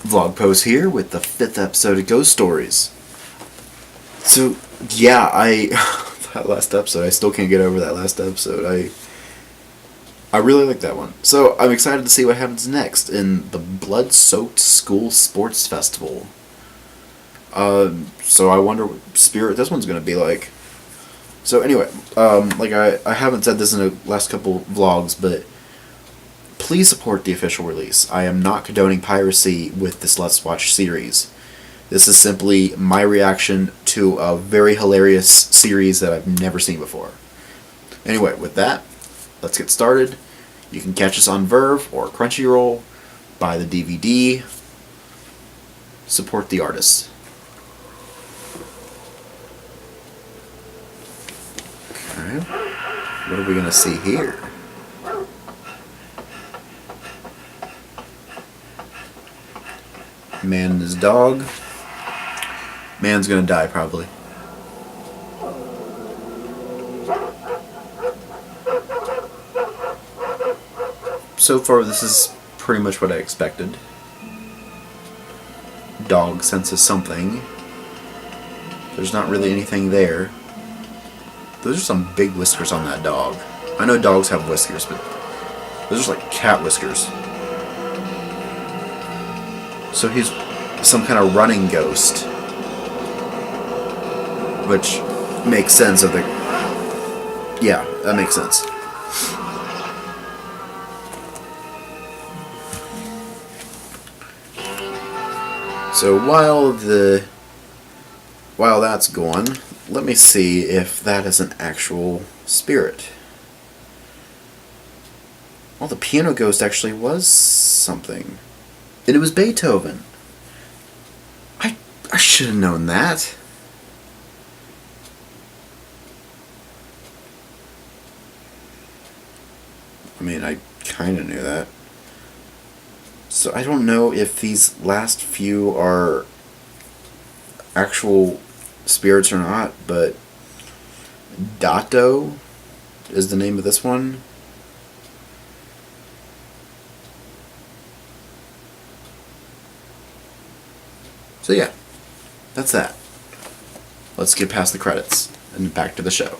Vlogpose here with the 5th episode of Ghost Stories. So, yeah, that last episode, I still can't get over that last episode. I really like that one. So, I'm excited to see what happens next in the Blood-Soaked School Sports Festival. So I wonder what spirit this one's going to be like. So anyway, I haven't said this in the last couple vlogs, but please support the official release. I am not condoning piracy with this Let's Watch series. This is simply my reaction to a very hilarious series that I've never seen before. Anyway, with that, let's get started. You can catch us on Verve or Crunchyroll, buy the DVD, support the artists. Okay, what are we going to see here? Man and his dog. Man's gonna die, probably. So far, this is pretty much what I expected. Dog senses something. There's not really anything there. Those are some big whiskers on that dog. I know dogs have whiskers, but those are like cat whiskers. So he's some kind of running ghost. Which makes sense of the... Yeah, that makes sense. So while that's going, let me see if that is an actual spirit. Well, the piano ghost actually was something. And it was Beethoven. I should have known that. I mean, I kind of knew that. So I don't know if these last few are actual spirits or not, but Dato is the name of this one. So yeah, that's that. Let's get past the credits and back to the show.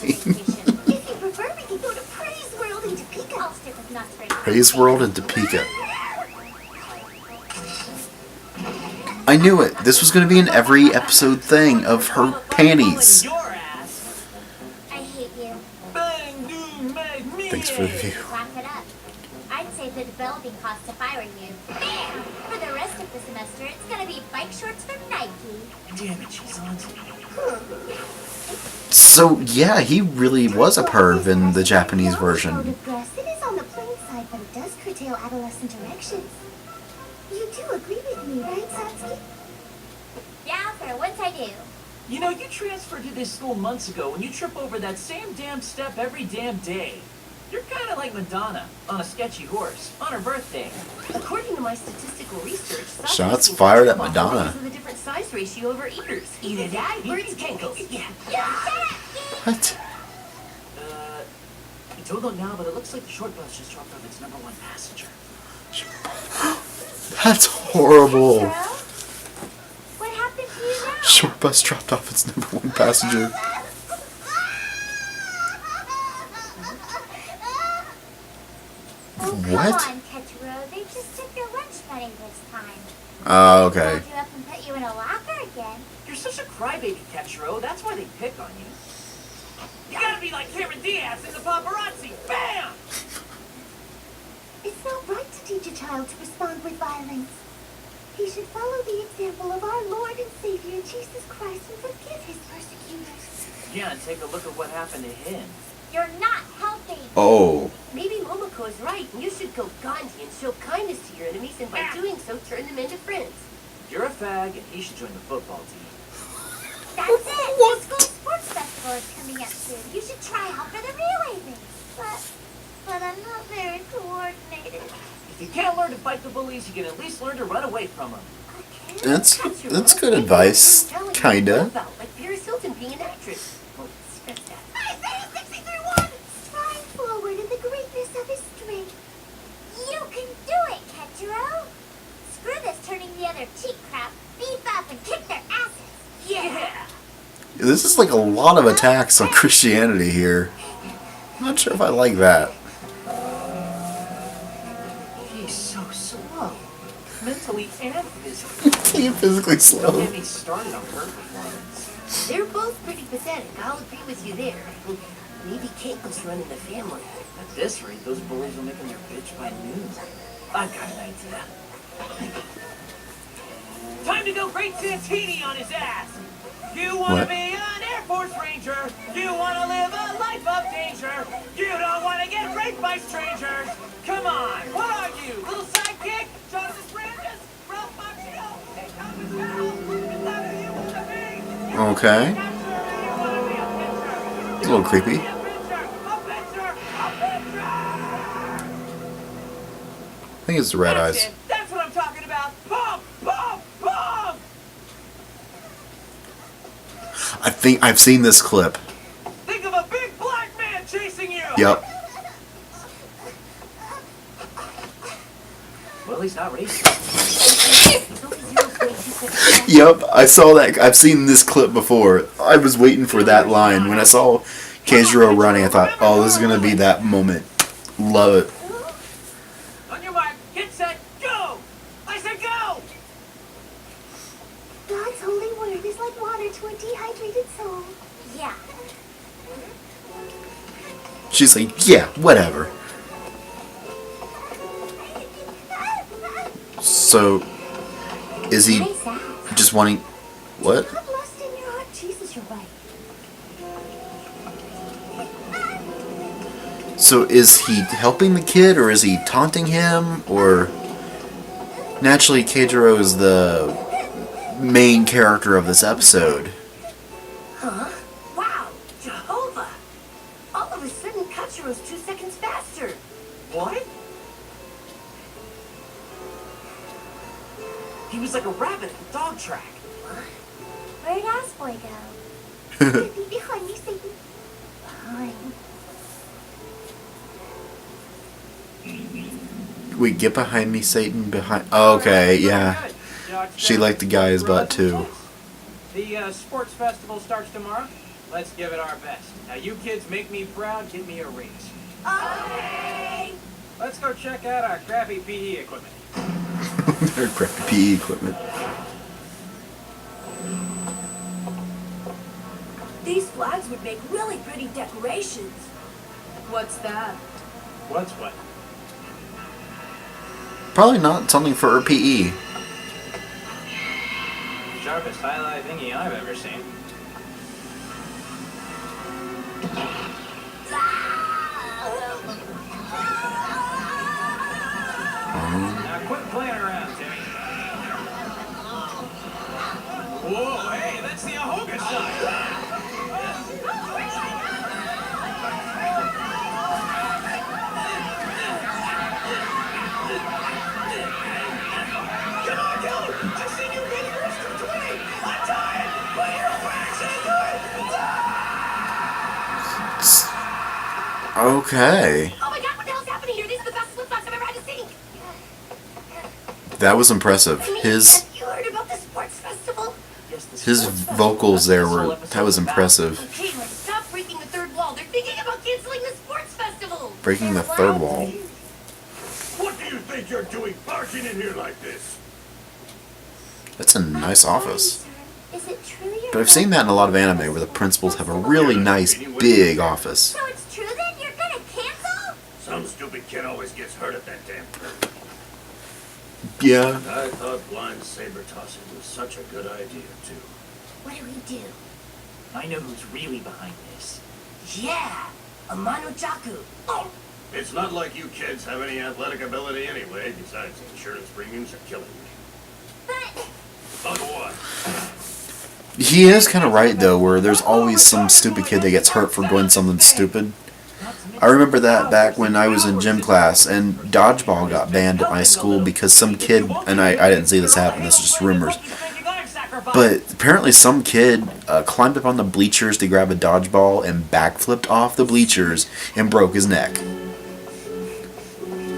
If you prefer, we can go to Praise World in Topeka. I'll stick with nuts for now. Praise World in Topeka. I knew it. This was going to be an every episode thing of her panties. I hate you. Thanks for the view. Laugh it up. I'd save the developing costs if I were you. Bam! For the rest of the semester, it's going to be bike shorts from Nike. Damn it, she's on to me. So, yeah, he really was a perv in the Japanese version. It is on the plain side, but it does curtail adolescent erections. You do agree with me, right, Satsuki? Yeah, for once I do. You know, you transferred to this school months ago and you trip over that same damn step every damn day. You're kind of like Madonna on a sketchy horse on her birthday. According to my statistical research, Shots fired at Madonna. With a different size ratio of her ears. Either that, birds cankles. Yeah. What? Don't look now, but it looks like the short bus just dropped off its #1 passenger. That's horrible. What happened to you now? Short bus dropped off its #1 passenger. What? Come on, Ketchero. They just took your lunch money this time. Oh, okay. Fold you up and put you in a locker again. You're such a crybaby, Ketchero. That's why they pick on you. You gotta be like Cameron Diaz in the paparazzi. Bam! It's not right to teach a child to respond with violence. He should follow the example of our Lord and Savior Jesus Christ and forgive his persecutors. Yeah, and take a look at what happened to him. You're not helping. Oh. Maybe Momoko is right, and you should go Gandhi and show kindness to your enemies, and by doing so, turn them into friends. You're a fag, and he should join the football team. That's it! The school sports festival is coming up soon. You should try out for the relay race. But I'm not very coordinated. If you can't learn to fight the bullies, you can at least learn to run away from them. Okay. That's good advice. Kinda. Like Paris Hilton being an actress. Oh, scratch that. I say 63-1! Stride forward in the greatness of his strength. You can do it, Ketchero! Screw this turning the other cheek crap. Beef up and kick their asses. Yeah! This is like a lot of attacks on Christianity here. I'm not sure if I like that. He's so slow. Mentally and physically. He's physically Don't slow. get me started on her performance. They're both pretty pathetic. I'll agree with you there. Maybe Keiko's running the family. At this rate, those bullies will make him their bitch by noon. I've got an idea. Time to go Great Santini on his ass! You want to What? be an Air Force Ranger! You want to live a life of danger! You don't want to get raped by strangers! Come on! What are you? Little sidekick? Jonathan Brandis? Ralph Macchio? Hey, Thomas Bell? Is that who you want to be? Okay. Not sure who you want to be a pitcher. It's a little creepy. A pitcher! A pitcher! A pitcher! I think it's the red That's eyes. it. That's what I'm talking about! Pump! Pump! Pump! I think I've seen this clip. Think of a big black man chasing you! Yep. Well, he's not racist. It's only 0.2 seconds. Yep, I saw that. I've seen this clip before. I was waiting for that line. When I saw Keijiro running, I thought, oh, this is going to be that moment. Love it. On your mark, get set, go! I said go! God's holy word is like water to a dehydrated soul. Yeah. She's like, yeah, whatever. So, is he Nice ass. just wanting... What? God lust in your heart. Jesus, you're right. So is he helping the kid, or is he taunting him, or... Naturally, Keijiro is the main character of this episode. Huh? Wow! Jehovah! All of a sudden, Kachiro's 2 seconds faster. What? He was like a rabbit at the dog track. Where'd Ass Boy go? Be behind you, Satan. Behind. Wait, get behind me, Satan, behind... Okay, yeah. She liked the guy's butt, too. The sports festival starts tomorrow. Let's give it our best. Now, you kids make me proud, give me a raise. Okay! Let's go check out our crappy PE equipment. Their crappy PE equipment. These flags would make really pretty decorations. What's that? What's what? Probably not something for her PE. Sharpest highlight thingy I've ever seen. Now quit playing around, Timmy. Whoa, hey, that's the Ahoga sign. Come on, Keller! I've seen you make your rooster twig! I'm tired! Put your wax into it! Okay. Oh my god, what the hell's happening here? These are the best flip flops I've ever had to see! That was impressive. I mean, His have you heard about the sports festival? Yes, the his sports vocals there festival. were... That's That was what this whole episode impressive. Okay, let's stop breaking the third wall. They're thinking about canceling the sports festival! Breaking the third wall. What do you think you're doing barging in here like this? That's a nice office. Is it true you're But I've seen that in a lot of anime where the principals have a really nice big office. So it's true then? You're gonna cancel? Some stupid kid always gets hurt at that damn curve. Yeah. I thought blind saber tossing was such a good idea, too. What do we do? I know who's really behind this. Yeah! A Manuchaku. Oh, it's not like you kids have any athletic ability anyway. Besides, insurance premiums are killing me. But But what? He is kind of right though, where there's always some stupid kid that gets hurt for doing something stupid. I remember that back when I was in gym class, and dodgeball got banned at my school because some kid, and I didn't see this happen, this is just rumors, but apparently some kid climbed up on the bleachers to grab a dodgeball and backflipped off the bleachers and broke his neck.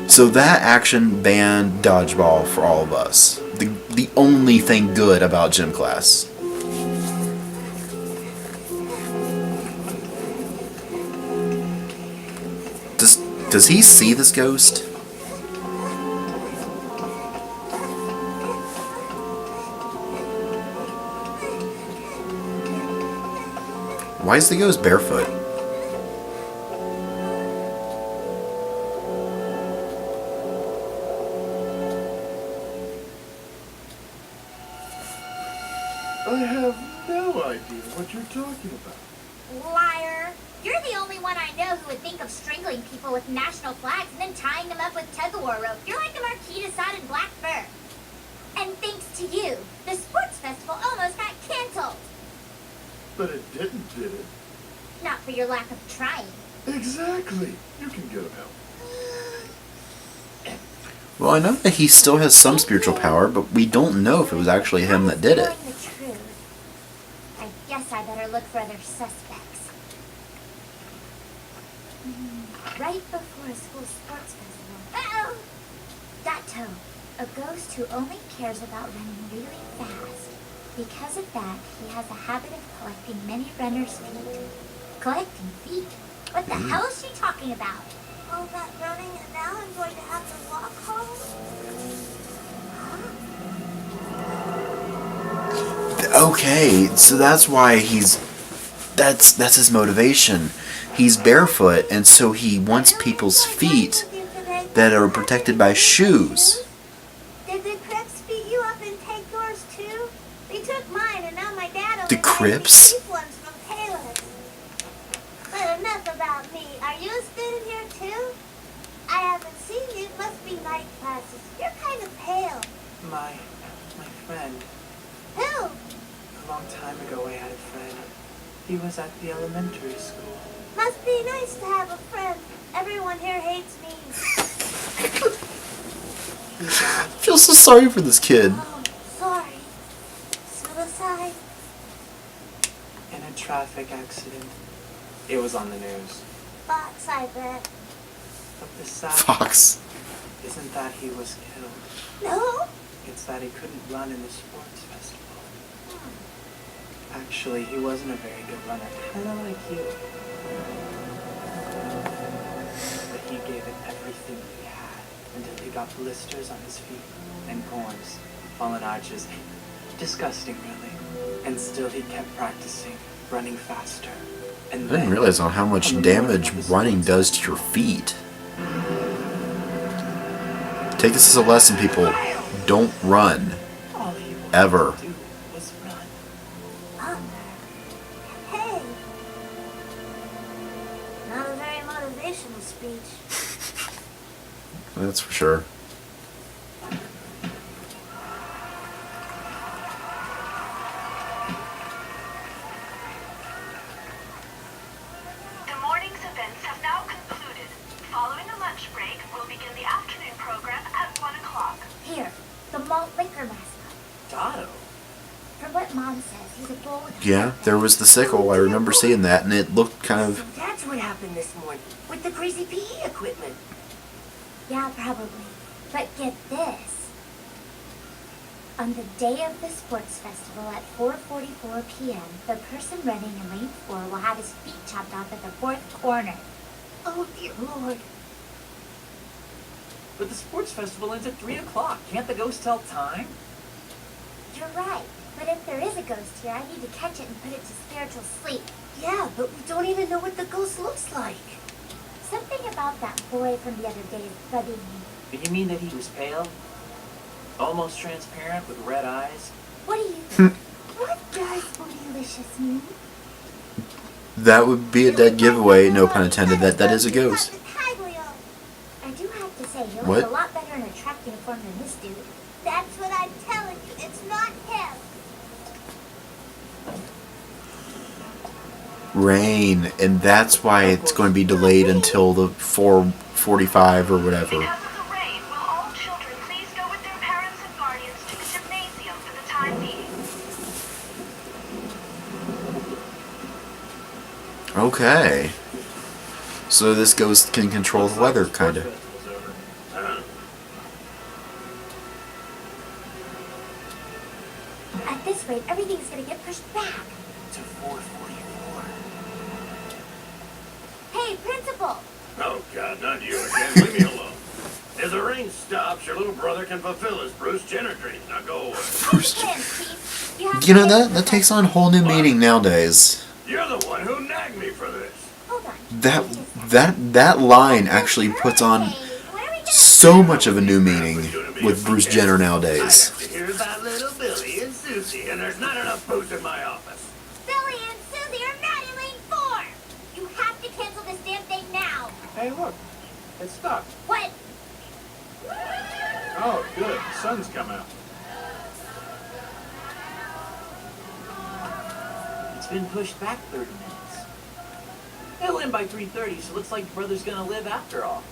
So that action banned dodgeball for all of us. The only thing good about gym class. Does he see this ghost? Why is the ghost barefoot? I have no idea what you're talking about. liar. You're the only one I know who would think of strangling people with national flags and then tying them up with tug-of-war rope. You're like a Marquis de Sade in black fur. And thanks to you, the sports festival almost got canceled. But it didn't, did it? Not for your lack of trying. Exactly. You can get him out. Well, I know that he still has some spiritual power, but we don't know if it was actually him that did it. Knowing the truth, I guess I better look for other suspects. Right before a school sports festival. Uh-oh! Dato, a ghost who only cares about running really fast. Because of that, he has a habit of collecting many runners' feet. Collecting feet? What the hell is she talking about? All that running, and now I'm going to have to walk home? Okay, so that's why that's his motivation. He's barefoot, and so he wants people's feet that are protected by shoes. Did the Crips beat you up and take yours too? They took mine, and now my dad only The Crips? cheap ones from Taylor's. But enough about me. Are you a student here too? I haven't seen you. It must be night classes. You're kind of pale. My friend. Who? A long time ago I had a friend. He was at the elementary school. Must be nice to have a friend. Everyone here hates me. I feel so sorry for this kid. Oh, sorry. Suicide? In a traffic accident. It was on the news. Fox, I bet. But the sad Fox. isn't that he was killed. No? It's that he couldn't run in the sports festival. Actually, he wasn't a very good runner, kind of like you. But he gave it everything he had until he got blisters on his feet and corns, fallen arches. Disgusting, really. And still he kept practicing, running faster. And I didn't realize on how much damage running does to your feet. Take this as a lesson, people. Don't run. all he wanted Ever. to do was run. Hey. Not a very motivational speech. That's for sure. The morning's events have now concluded. Following a lunch break, we'll begin the afternoon program at 1 o'clock. Here, the malt liquor mascot. Dotto. From what Mom says, he's a bull with a Yeah, there was the sickle. I remember seeing that, and it looked kind So of... that's what happened this morning with the crazy PE equipment. Yeah, probably. But get this. On the day of the sports festival at 4:44 p.m., the person running in lane 4 will have his feet chopped off at the fourth corner. Oh, dear Lord. But the sports festival ends at 3 o'clock. Can't the ghost tell time? You're right. But if there is a ghost here, I need to catch it and put it to spiritual sleep. Yeah, but we don't even know what the ghost looks like. Something about that boy from the other day is bugging me. Do you mean that he was pale? Almost transparent with red eyes? What do you think? What does bootylicious mean? That would be a dead giveaway, no pun intended, that is a ghost. I do have to say, you What? look a lot better in a track uniform than this dude. That's what I'm telling you. It's not him. Rain, and that's why it's going to be delayed until the 4:45 or whatever. Because of the rain, will all children please go with their parents and guardians to the gymnasium for the time being? Okay. So this ghost can control the weather, kind of. At this rate, everything's gonna get pushed back. To 4:44. Hey, principal! Oh, God, not you again. Leave me alone. If the rain stops, your little brother can fulfill his Bruce Jenner dream. Now go away. Bruce- Plans, Chief. You have You know, to- that takes on a whole new meaning nowadays. You're the one who nagged me for this. Hold on. That line actually puts on so much of a new meaning with Bruce Jenner nowadays. I have to hear about little Billy and Susie, and there's not enough booze in my office. Billy and Susie are not in lane 4! You have to cancel this damn thing now! Hey, look. It's stuck. What? Oh, good. Sun's come out. It's been pushed back 30 minutes. It'll end by 3:30, so it looks like Brother's gonna live after all.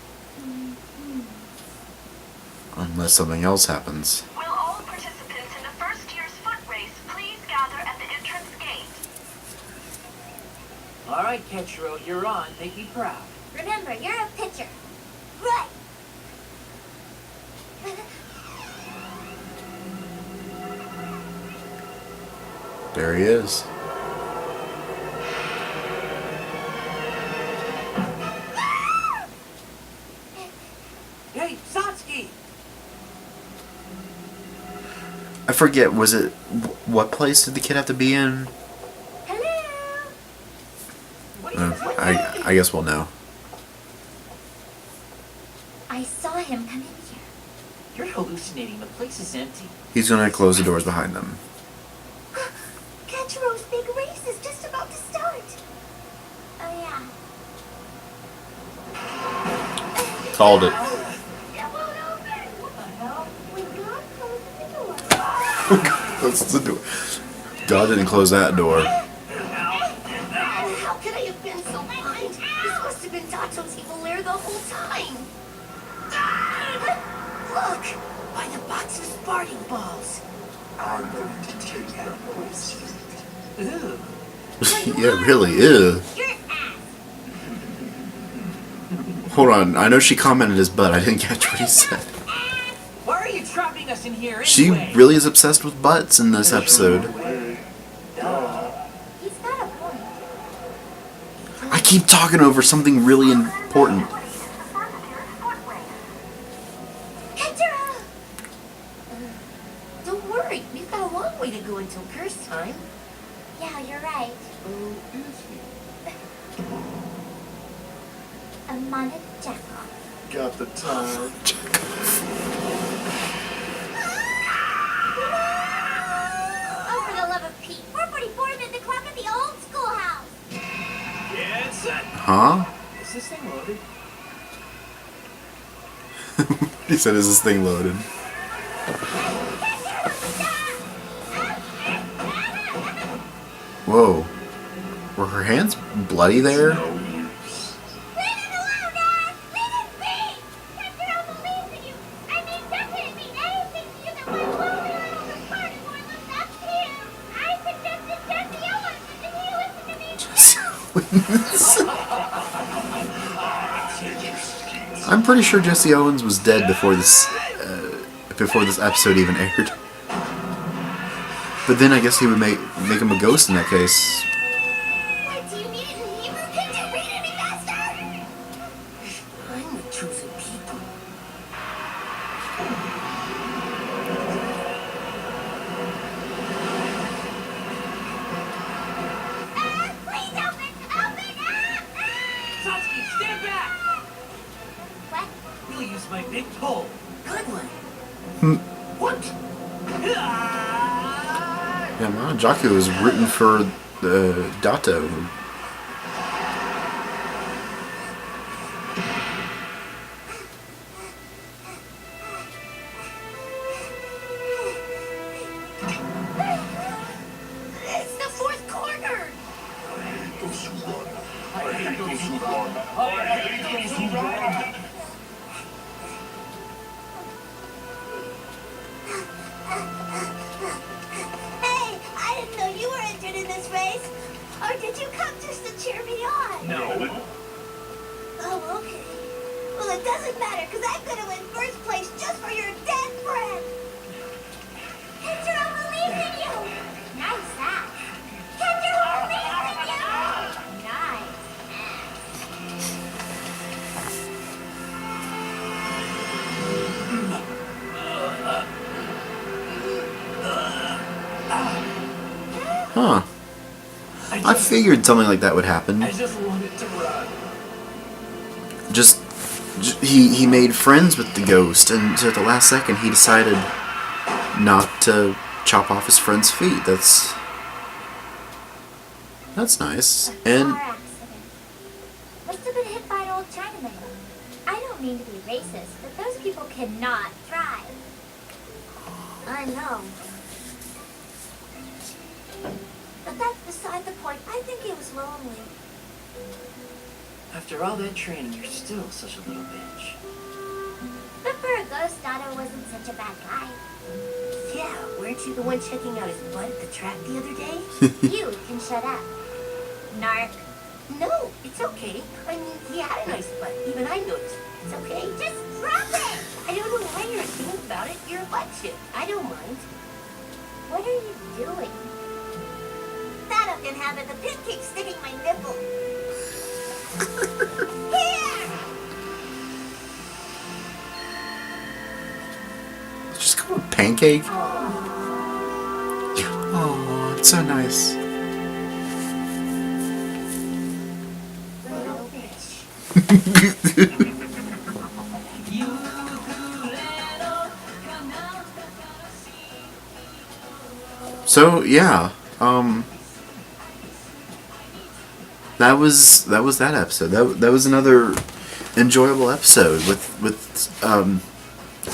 Unless something else happens. Will all participants in the first year's foot race please gather at the entrance gate? All right, Ketchero, you're on. Make me proud. Remember, you're a pitcher. Right! There he is. Hey, Satsuki! I forget, was it... What place did the kid have to be in? Hello? What are you doing? I guess we'll know. I saw him come in here. You're hallucinating. The place is empty. He's gonna close the doors behind them. Ketchero's big race is just about to start. Oh, yeah. Called it. It won't open. What the hell? When God closes the door. Close the door. God didn't close that door. How could I have been so blind? This must have been Dato's evil lair the whole time. Look! By the box of Sparting balls. I'm going to take that voice. Ooh. Yeah, really, ew. Your ass. Hold on, I know she commented his butt. I didn't catch what he said. Why are you trapping us in here anyway? She really is obsessed with butts in this episode. He's got a point. I keep talking over something really important. What is the first year's foot race? Ketchero! Don't worry, we've got a long way to go until curse time. Yeah, you're right. Who is he? A modded jackal. Got the time. Oh, for the love of Pete. 4:44 is the clock at the old schoolhouse. Yeah, it's set. Huh? Is this thing loaded? He said, is this thing loaded? Whoa. Were her hands bloody there? Leave him alone, Dad! Leave him be! Ketchero believes in you! I mean, that didn't mean anything to you that my lonely little party boy looked up to you! I suggested Jesse Owens, and did he listen to me? I'm pretty sure Jesse Owens was dead before this episode even aired. But then I guess he would make him a ghost in that case. What, do you need it in Hebrew? Can you read any faster? I'm the chosen people. Please open! Open! Satsuki, stand back! What? We'll use my big pole. Good one. What? Yeah, man, Jaco is rooting for Dato. Hey, I didn't know you were entered in this race. Or did you come just to cheer me on? No. Oh, okay. Well, it doesn't matter, because I'm going to win first place just for your dead friend. Kendra believes in you. Nice ass. Kendra believes in you. Nice. Huh. I figured something like that would happen. I just wanted to run. He made friends with the ghost, and so at the last second he decided not to chop off his friend's feet. That's nice. And Car accident. Must have been hit by an old Chinaman. I don't mean to be racist, but those people cannot thrive. I know. But that's beside the point. I think he was lonely. After all that training, you're still such a little bitch. But for a ghost, Otto wasn't such a bad guy. Yeah, weren't you the one checking out his butt at the track the other day? You can shut up. Narc. No, it's okay. I mean, he had a nice butt. Even I noticed. It's okay. Just drop it! I don't know why you're assuming about it. You're a butt chip. I don't mind. What are you doing? Otto can have it. The pin keeps sticking my nipple. Here! just call it pancake. Oh, it's so nice. Little bitch. So yeah, that was that episode. That was another enjoyable episode with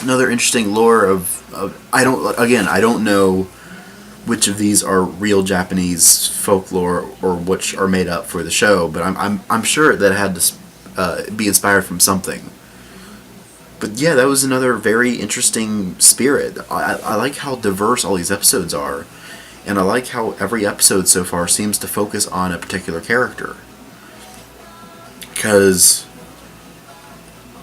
another interesting lore of I don't know which of these are real Japanese folklore or which are made up for the show, but I'm sure that it had to be inspired from something. But yeah, that was another very interesting spirit. I like how diverse all these episodes are, and I like how every episode so far seems to focus on a particular character. Because,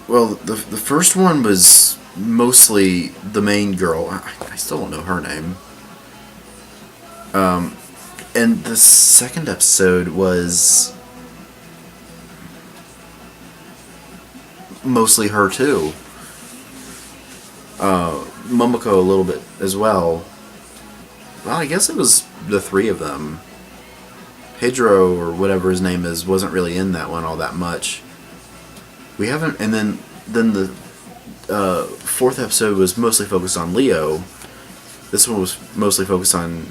well, the first one was mostly the main girl. I still don't know her name. And the second episode was mostly her too. Momoko a little bit as well. Well, I guess it was the three of them. Pedro, or whatever his name is, wasn't really in that one all that much. We haven't, and then the fourth episode was mostly focused on Leo. This one was mostly focused on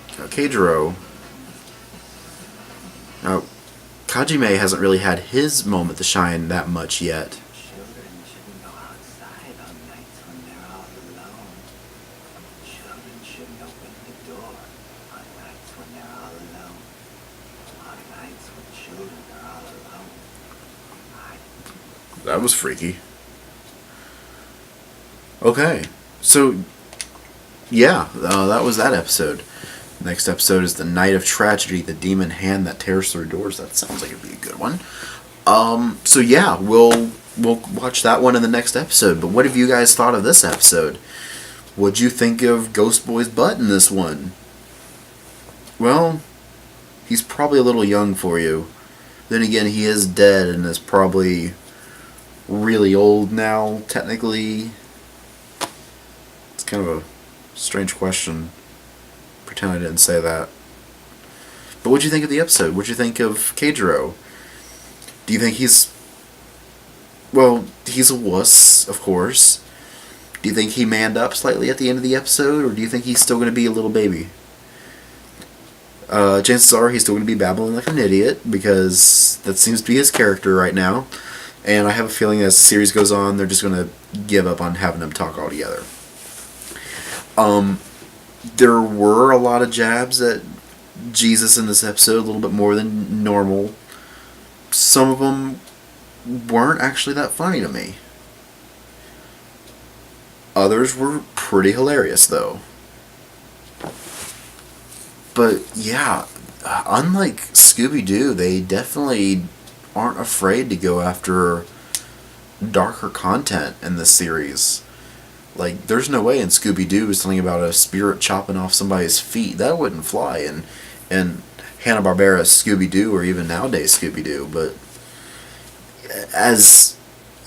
Keijiro. Now, Kajime hasn't really had his moment to shine that much yet. Children shouldn't go outside on nights when they're all alone. Children shouldn't open the door on nights when they're all alone. On nights when children are all alone. That was freaky. Okay, so yeah, that was that episode. Next episode is The Night of Tragedy, the demon hand that tears through doors. That sounds like it'd be a good one. So yeah, we'll watch that one in the next episode. But what have you guys thought of this episode? What'd you think of Ghost Boy's butt in this one? Well, he's probably a little young for you. Then again, he is dead and is probably really old now, technically. It's kind of a strange question. Pretend I didn't say that. But what'd you think of the episode? What'd you think of Keijiro? Do you think he's... Well, he's a wuss, of course. Do you think he manned up slightly at the end of the episode? Or do you think he's still going to be a little baby? Chances are he's still going to be babbling like an idiot, because that seems to be his character right now. And I have a feeling as the series goes on, they're just going to give up on having him talk altogether. There were a lot of jabs at Jesus in this episode, a little bit more than normal. some of them weren't actually that funny to me. Others were pretty hilarious, though. But yeah, unlike Scooby-Doo, they definitely aren't afraid to go after darker content in this series. Like, there's no way in Scooby-Doo something about a spirit chopping off somebody's feet. That wouldn't fly in Hanna-Barbera's Scooby-Doo, or even nowadays Scooby-Doo. But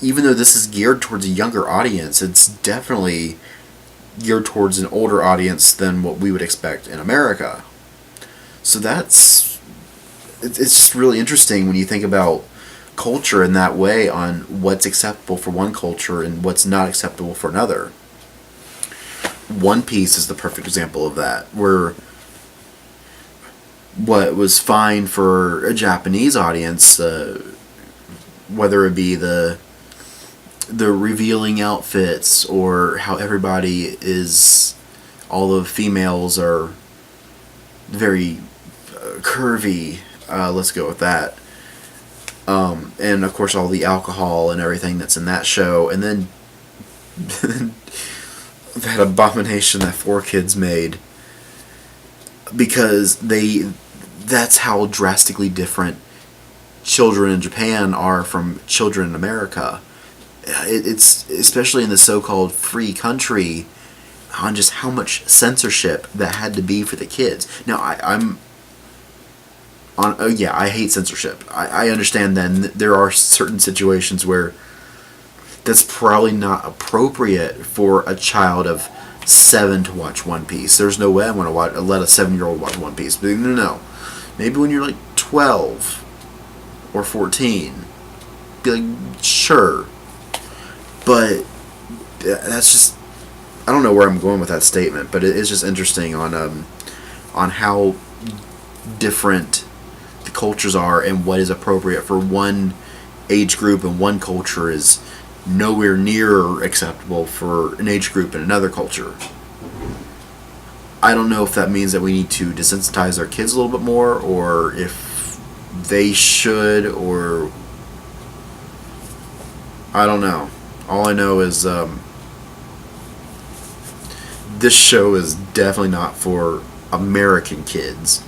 even though this is geared towards a younger audience, it's definitely geared towards an older audience than what we would expect in America. So it's just really interesting when you think about culture in that way, on what's acceptable for one culture and what's not acceptable for another. One Piece is the perfect example of that, where what was fine for a Japanese audience, whether it be the revealing outfits, or how everybody is, all the females are very curvy, let's go with that, and of course all the alcohol and everything that's in that show, and then that abomination that 4Kids made, because that's how drastically different children in Japan are from children in America. It's especially in the so-called free country, on just how much censorship that had to be for the kids. Now, I hate censorship. I understand then there are certain situations where that's probably not appropriate for a child of 7 to watch One Piece. There's no way I'm going to let a 7-year-old watch One Piece. But no. Maybe when you're like 12 or 14, be like, sure. But that's just, I don't know where I'm going with that statement, but it's just interesting on how different the cultures are, and what is appropriate for one age group and one culture is nowhere near acceptable for an age group in another culture. I don't know if that means that we need to desensitize our kids a little bit more, or if they should, or I don't know. All I know is this show is definitely not for American kids.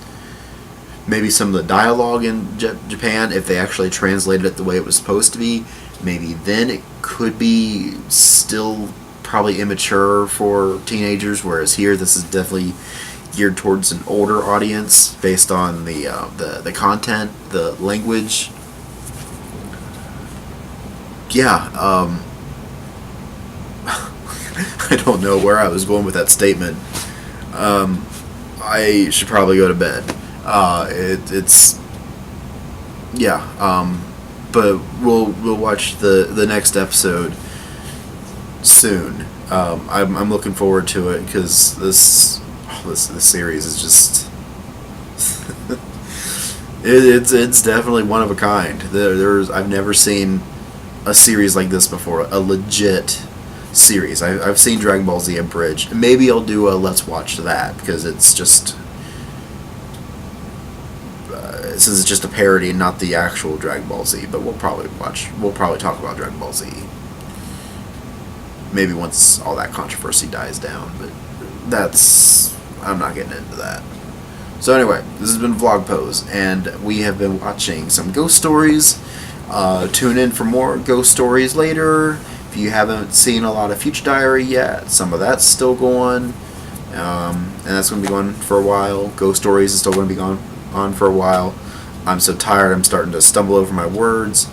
Maybe some of the dialogue in Japan, if they actually translated it the way it was supposed to be, maybe then it could be still probably immature for teenagers, whereas here this is definitely geared towards an older audience based on the content, the language. Yeah, I don't know where I was going with that statement. I should probably go to bed. But we'll watch the next episode soon. I'm looking forward to it, because this series is just it's definitely one of a kind. I've never seen a series like this before, a legit series. I've seen Dragon Ball Z Abridged. Maybe I'll do a let's watch that, because it's just since it's just a parody and not the actual Dragon Ball Z. But we'll probably talk about Dragon Ball Z maybe once all that controversy dies down. But I'm not getting into that. So anyway, this has been Vlogpose, and we have been watching some ghost stories. Tune in for more ghost stories later. If you haven't seen a lot of Future Diary yet, some of that's still going, and that's going to be going for a while. Ghost Stories is still going to be on for a while. I'm so tired, I'm starting to stumble over my words.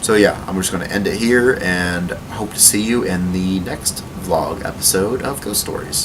So yeah, I'm just going to end it here, and hope to see you in the next vlog episode of Ghost Stories.